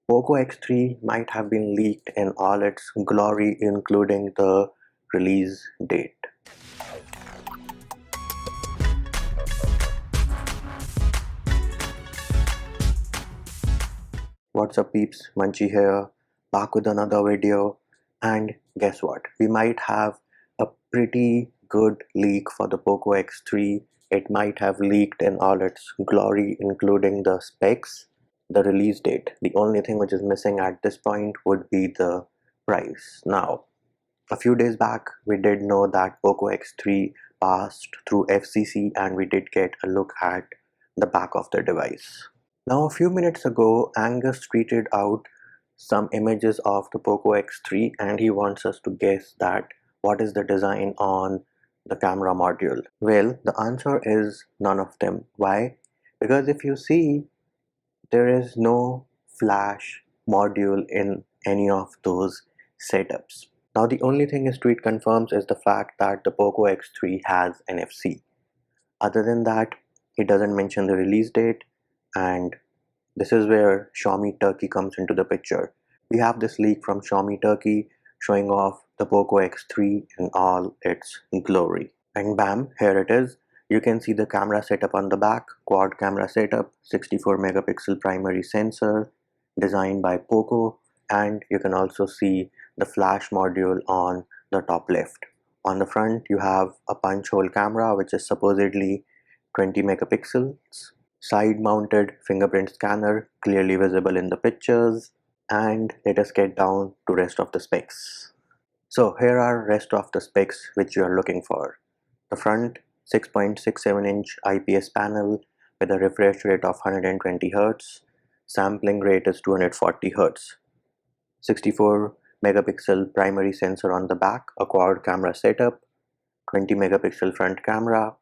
Poco X3 might have been leaked in all its glory, including the release date. What's up peeps, Munchie here, back with another video, and guess what? We might have a pretty good leak for the Poco X3. It might have leaked in all its glory, including the specs, the release date. The only thing which is missing at this point would be the price. Now, a few days back, we did know that Poco X3 passed through FCC and we did get a look at the back of the device. Now, a few minutes ago, Angus tweeted out some images of the Poco X3 and he wants us to guess that what is the design on the camera module. Well, the answer is none of them. Why? Because if you see, there is no flash module in any of those setups. Now the only thing his tweet confirms is the fact that the Poco X3 has NFC. Other than that, he doesn't mention the release date, and this is where Xiaomi Turkey comes into the picture. We have this leak from Xiaomi Turkey showing off the Poco X3 in all its glory. And bam, here it is. You can see the camera setup on the back, quad camera setup, 64 megapixel primary sensor, designed by Poco, and you can also see the flash module on the top left. On the front, you have a punch hole camera, which is supposedly 20 megapixels, side mounted fingerprint scanner, clearly visible in the pictures, and let us get down to rest of the specs. So here are rest of the specs which you are looking for. The front 6.67 inch IPS panel with a refresh rate of 120 Hz, sampling rate is 240 Hz, 64 megapixel primary sensor on the back, a quad camera setup, 20 megapixel front camera,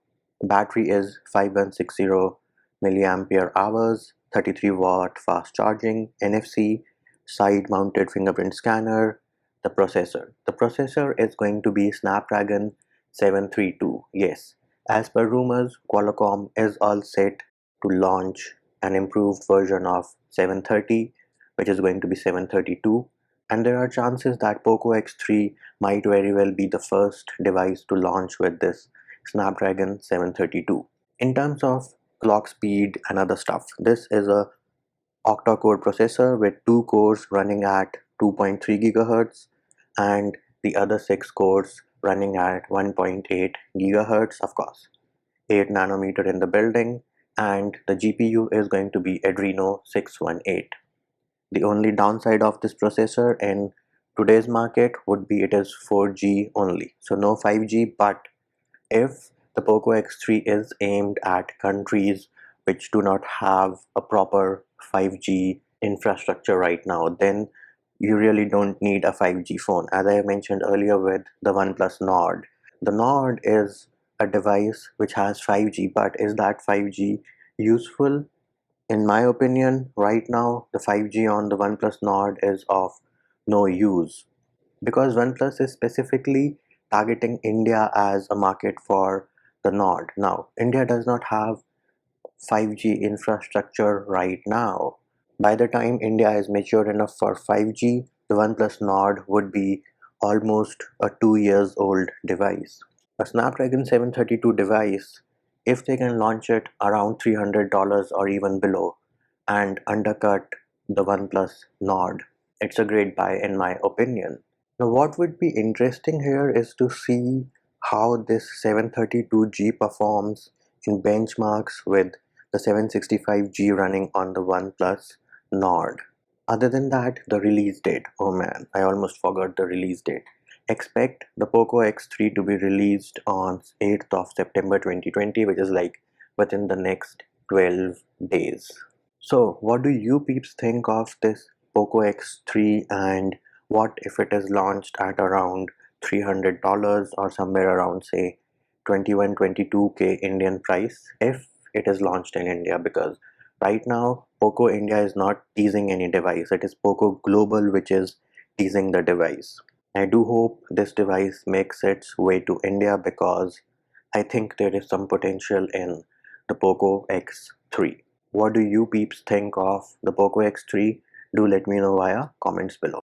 battery is 5160 milliampere hours, 33 watt fast charging, NFC, side mounted fingerprint scanner. The processor is going to be Snapdragon 732. Yes, as per rumors, Qualcomm is all set to launch an improved version of 730, which is going to be 732, and there are chances that Poco X3 might very well be the first device to launch with this Snapdragon 732. In terms of clock speed and other stuff, this is a octa-core processor with 2 cores running at 2.3 GHz and the other 6 cores running at 1.8 GHz, of course. 8 nanometer in the building, and the GPU is going to be Adreno 618. The only downside of this processor in today's market would be it is 4G only, so no 5G. But if the Poco X3 is aimed at countries which do not have a proper 5G infrastructure right now, then you really don't need a 5G phone. As I mentioned earlier with the OnePlus Nord, the Nord is a device which has 5G, but is that 5G useful? In my opinion, right now the 5G on the OnePlus Nord is of no use, because OnePlus is specifically targeting India as a market for the Nord. Now, India does not have 5G infrastructure right now. By the time India is mature enough for 5G, the OnePlus Nord would be almost a 2 years old device. A Snapdragon 732 device, if they can launch it around $300 or even below and undercut the OnePlus Nord, it's a great buy in my opinion. Now what would be interesting here is to see how this 732G performs in benchmarks with the 765G running on the OnePlus Nord. Other than that, the release date. Oh man, I almost forgot the release date. Expect the Poco X3 to be released on 8th of September 2020, which is like within the next 12 days. So what do you peeps think of this Poco X3, and what if it is launched at around $300 or somewhere around say 21-22K Indian price if it is launched in India? Because right now Poco India is not teasing any device, it is Poco Global which is teasing the device. I do hope this device makes its way to India because I think there is some potential in the Poco X3. What do you peeps think of the Poco X3? do let me know via comments below.